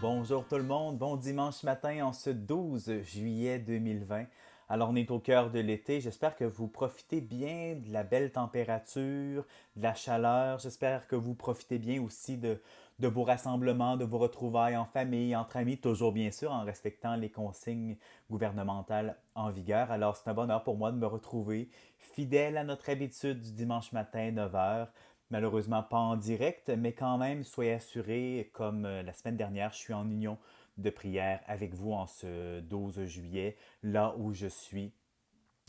Bonjour tout le monde, bon dimanche matin en ce 12 juillet 2020. Alors on est au cœur de l'été, j'espère que vous profitez bien de la belle température, de la chaleur, j'espère que vous profitez bien aussi de vos rassemblements, de vos retrouvailles en famille, entre amis, toujours bien sûr en respectant les consignes gouvernementales en vigueur. Alors c'est un bonheur pour moi de me retrouver fidèle à notre habitude du dimanche matin 9 heures. Malheureusement pas en direct, mais quand même, soyez assurés, comme la semaine dernière, je suis en union de prière avec vous en ce 12 juillet, là où je suis.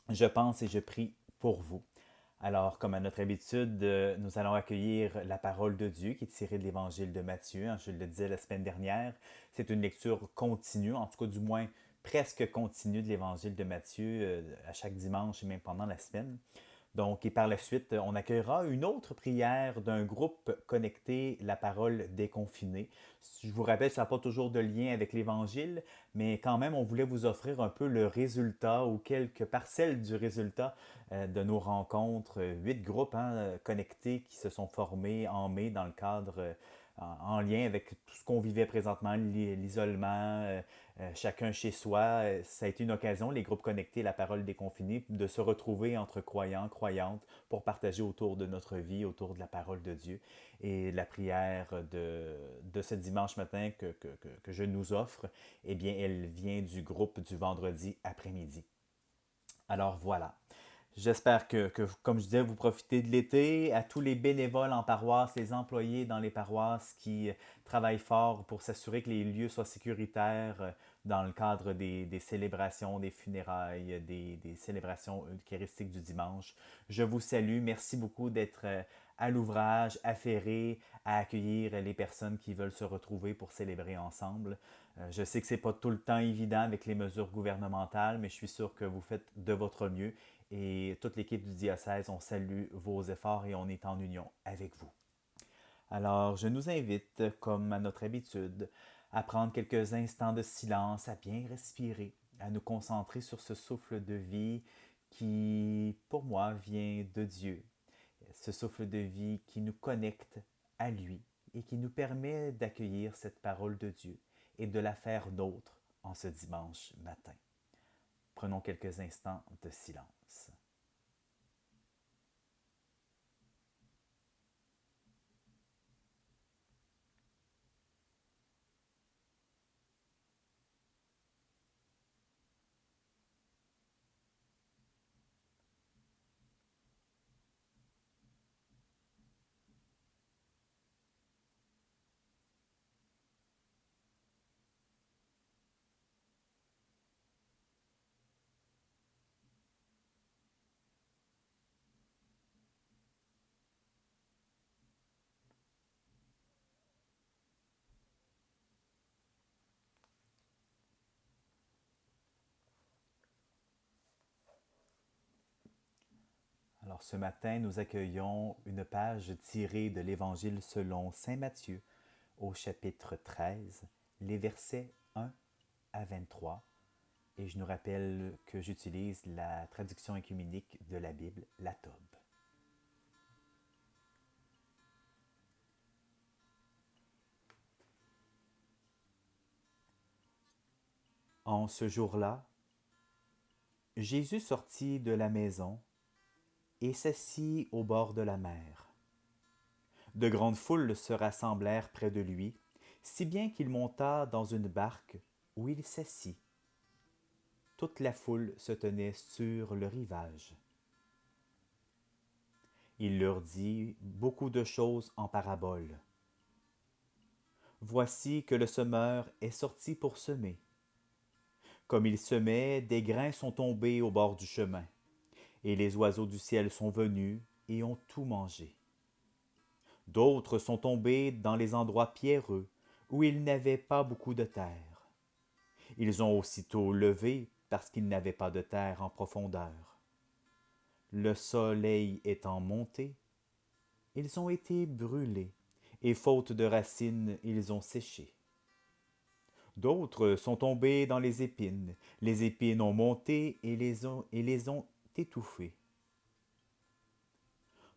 Je pense et je prie pour vous. Alors, comme à notre habitude, nous allons accueillir la parole de Dieu qui est tirée de l'Évangile de Matthieu. Je le disais la semaine dernière, c'est une lecture continue, en tout cas du moins presque continue de l'Évangile de Matthieu à chaque dimanche et même pendant la semaine. Donc, et par la suite, on accueillera une autre prière d'un groupe connecté, la parole déconfinée. Je vous rappelle, ça n'a pas toujours de lien avec l'Évangile, mais quand même, on voulait vous offrir un peu le résultat ou quelques parcelles du résultat de nos rencontres. 8 groupes connectés qui se sont formés en mai dans le cadre en lien avec tout ce qu'on vivait présentement, l'isolement, chacun chez soi. Ça a été une occasion, les groupes connectés, la parole déconfinée, de se retrouver entre croyants, croyantes, pour partager autour de notre vie, autour de la parole de Dieu. Et la prière de ce dimanche matin que je nous offre, eh bien, elle vient du groupe du vendredi après-midi. Alors voilà. J'espère comme je disais, vous profitez de l'été. À tous les bénévoles en paroisse, les employés dans les paroisses qui travaillent fort pour s'assurer que les lieux soient sécuritaires dans le cadre des célébrations, des funérailles, des célébrations eucharistiques du dimanche. Je vous salue. Merci beaucoup d'être à l'ouvrage, affairé à accueillir les personnes qui veulent se retrouver pour célébrer ensemble. Je sais que ce n'est pas tout le temps évident avec les mesures gouvernementales, mais je suis sûr que vous faites de votre mieux et toute l'équipe du diocèse, on salue vos efforts et on est en union avec vous. Alors, je nous invite, comme à notre habitude, à prendre quelques instants de silence, à bien respirer, à nous concentrer sur ce souffle de vie qui, pour moi, vient de Dieu. Ce souffle de vie qui nous connecte à lui et qui nous permet d'accueillir cette parole de Dieu et de la faire nôtre en ce dimanche matin. Prenons quelques instants de silence. Alors ce matin, nous accueillons une page tirée de l'Évangile selon Saint Matthieu au chapitre 13, les versets 1 à 23. Et je nous rappelle que j'utilise la traduction œcuménique de la Bible, la Tobe. En ce jour-là, Jésus sortit de la maison et s'assit au bord de la mer. De grandes foules se rassemblèrent près de lui, si bien qu'il monta dans une barque où il s'assit. Toute la foule se tenait sur le rivage. Il leur dit beaucoup de choses en paraboles. Voici que le semeur est sorti pour semer. Comme il semait, des grains sont tombés au bord du chemin, et les oiseaux du ciel sont venus et ont tout mangé. D'autres sont tombés dans les endroits pierreux, où il n'avait pas beaucoup de terre. Ils ont aussitôt levé parce qu'ils n'avaient pas de terre en profondeur. Le soleil étant monté, ils ont été brûlés, et faute de racines, ils ont séché. D'autres sont tombés dans les épines ont monté et les ont étouffés.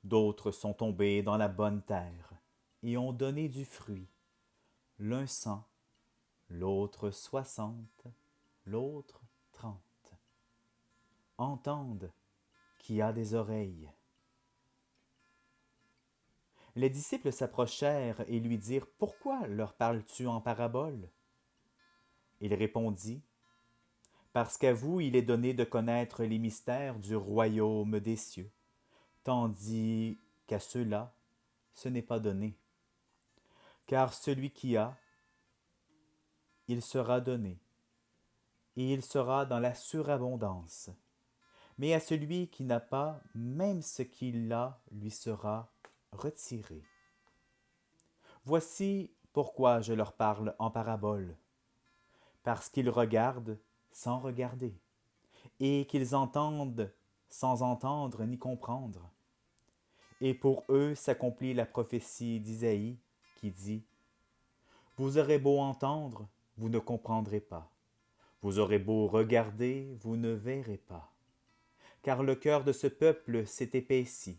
D'autres sont tombés dans la bonne terre, et ont donné du fruit, l'un 100, l'autre 60, l'autre 30. Entende qui a des oreilles. Les disciples s'approchèrent et lui dirent: Pourquoi leur parles-tu en parabole? Il répondit: Parce qu'à vous il est donné de connaître les mystères du royaume des cieux, tandis qu'à ceux-là ce n'est pas donné. Car celui qui a, il sera donné, et il sera dans la surabondance. Mais à celui qui n'a pas, même ce qu'il a lui sera retiré. Voici pourquoi je leur parle en parabole. Parce qu'ils regardent sans regarder, et qu'ils entendent sans entendre ni comprendre. Et pour eux s'accomplit la prophétie d'Isaïe qui dit: Vous aurez beau entendre, vous ne comprendrez pas. Vous aurez beau regarder, vous ne verrez pas. Car le cœur de ce peuple s'est épaissi.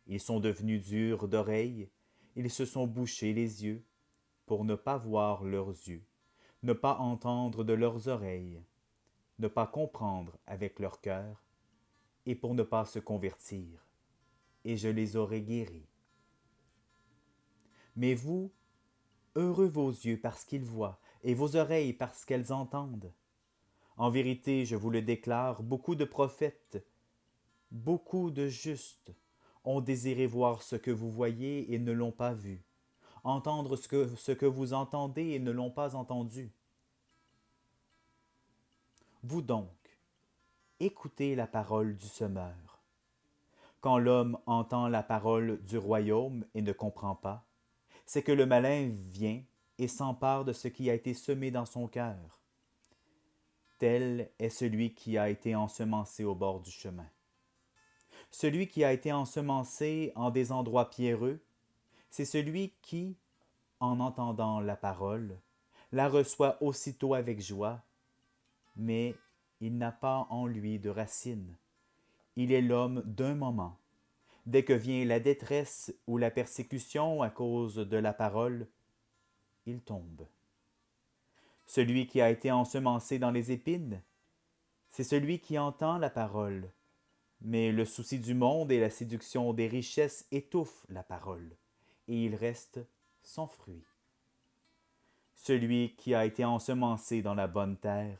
Ils sont devenus durs d'oreilles, ils se sont bouchés les yeux, pour ne pas voir leurs yeux, ne pas entendre de leurs oreilles, ne pas comprendre avec leur cœur, et pour ne pas se convertir, et je les aurai guéris. Mais vous, heureux vos yeux parce qu'ils voient, et vos oreilles parce qu'elles entendent. En vérité, je vous le déclare, beaucoup de prophètes, beaucoup de justes, ont désiré voir ce que vous voyez et ne l'ont pas vu, entendre ce que vous entendez et ne l'ont pas entendu. Vous donc, écoutez la parole du semeur. Quand l'homme entend la parole du royaume et ne comprend pas, c'est que le malin vient et s'empare de ce qui a été semé dans son cœur. Tel est celui qui a été ensemencé au bord du chemin. Celui qui a été ensemencé en des endroits pierreux, c'est celui qui, en entendant la parole, la reçoit aussitôt avec joie, mais il n'a pas en lui de racine. Il est l'homme d'un moment. Dès que vient la détresse ou la persécution à cause de la parole, il tombe. Celui qui a été ensemencé dans les épines, c'est celui qui entend la parole, mais le souci du monde et la séduction des richesses étouffent la parole, et il reste sans fruit. Celui qui a été ensemencé dans la bonne terre,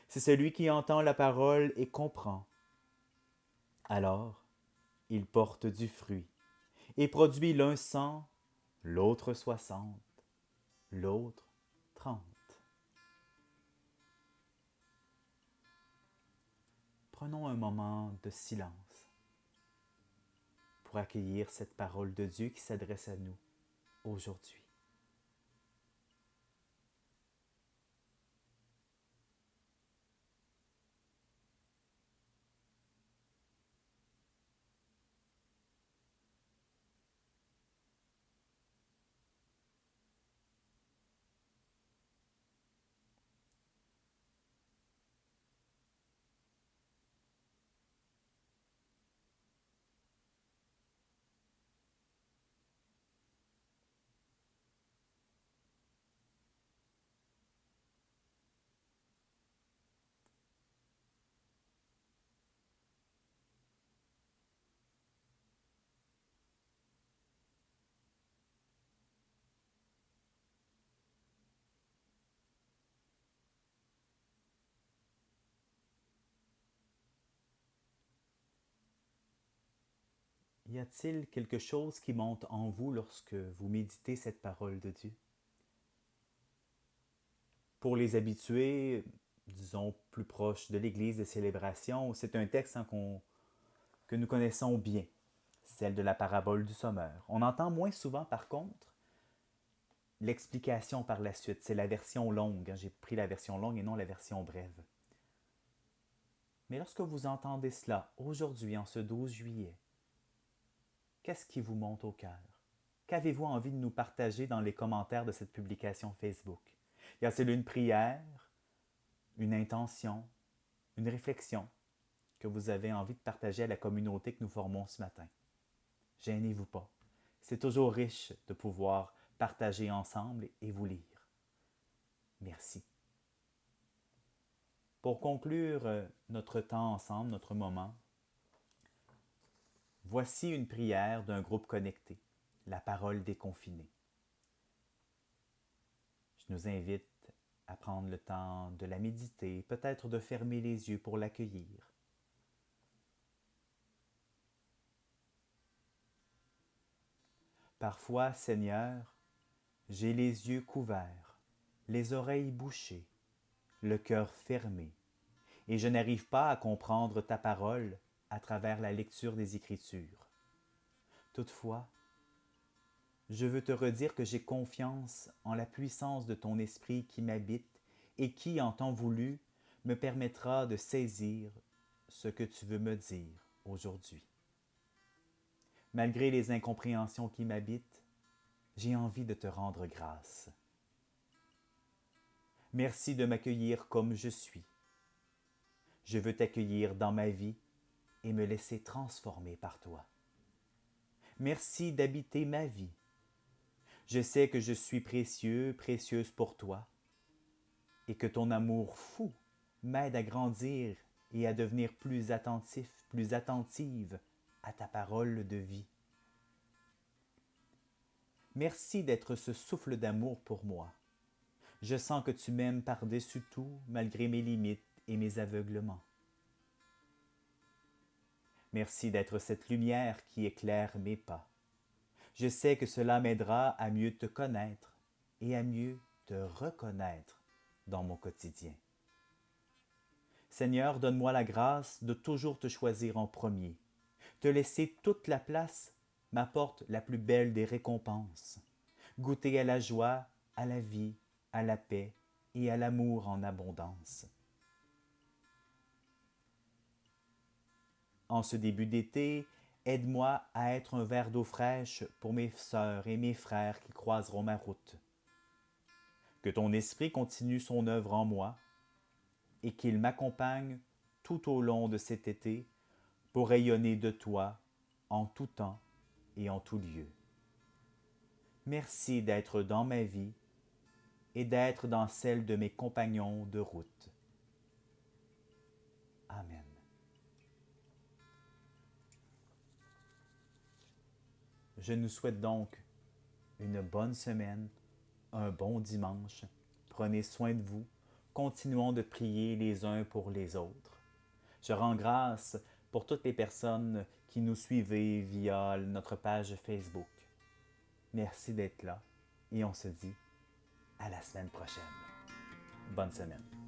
c'est celui qui entend la parole et comprend. Alors, il porte du fruit, et produit l'un 100, l'autre 60, l'autre 30. Prenons un moment de silence pour accueillir cette parole de Dieu qui s'adresse à nous aujourd'hui. Y a-t-il quelque chose qui monte en vous lorsque vous méditez cette parole de Dieu? Pour les habitués, disons plus proches de l'Église des célébrations, c'est un texte que nous connaissons bien, celle de la parabole du sommeur. On entend moins souvent, par contre, l'explication par la suite. C'est la version longue. J'ai pris la version longue et non la version brève. Mais lorsque vous entendez cela aujourd'hui, en ce 12 juillet, qu'est-ce qui vous monte au cœur? Qu'avez-vous envie de nous partager dans les commentaires de cette publication Facebook? Y a-t-il une prière, une intention, une réflexion que vous avez envie de partager à la communauté que nous formons ce matin? Gênez-vous pas. C'est toujours riche de pouvoir partager ensemble et vous lire. Merci. Pour conclure notre temps ensemble, notre moment, voici une prière d'un groupe connecté, la parole déconfinée. Je nous invite à prendre le temps de la méditer, peut-être de fermer les yeux pour l'accueillir. Parfois, Seigneur, j'ai les yeux couverts, les oreilles bouchées, le cœur fermé, et je n'arrive pas à comprendre ta parole à travers la lecture des Écritures. Toutefois, je veux te redire que j'ai confiance en la puissance de ton esprit qui m'habite et qui, en temps voulu, me permettra de saisir ce que tu veux me dire aujourd'hui. Malgré les incompréhensions qui m'habitent, j'ai envie de te rendre grâce. Merci de m'accueillir comme je suis. Je veux t'accueillir dans ma vie et me laisser transformer par toi. Merci d'habiter ma vie. Je sais que je suis précieux, précieuse pour toi, et que ton amour fou m'aide à grandir et à devenir plus attentif, plus attentive à ta parole de vie. Merci d'être ce souffle d'amour pour moi. Je sens que tu m'aimes par-dessus tout, malgré mes limites et mes aveuglements. Merci d'être cette lumière qui éclaire mes pas. Je sais que cela m'aidera à mieux te connaître et à mieux te reconnaître dans mon quotidien. Seigneur, donne-moi la grâce de toujours te choisir en premier. Te laisser toute la place m'apporte la plus belle des récompenses. Goûter à la joie, à la vie, à la paix et à l'amour en abondance. En ce début d'été, aide-moi à être un verre d'eau fraîche pour mes sœurs et mes frères qui croiseront ma route. Que ton esprit continue son œuvre en moi et qu'il m'accompagne tout au long de cet été pour rayonner de toi en tout temps et en tout lieu. Merci d'être dans ma vie et d'être dans celle de mes compagnons de route. Amen. Je nous souhaite donc une bonne semaine, un bon dimanche. Prenez soin de vous. Continuons de prier les uns pour les autres. Je rends grâce pour toutes les personnes qui nous suivent via notre page Facebook. Merci d'être là et on se dit à la semaine prochaine. Bonne semaine.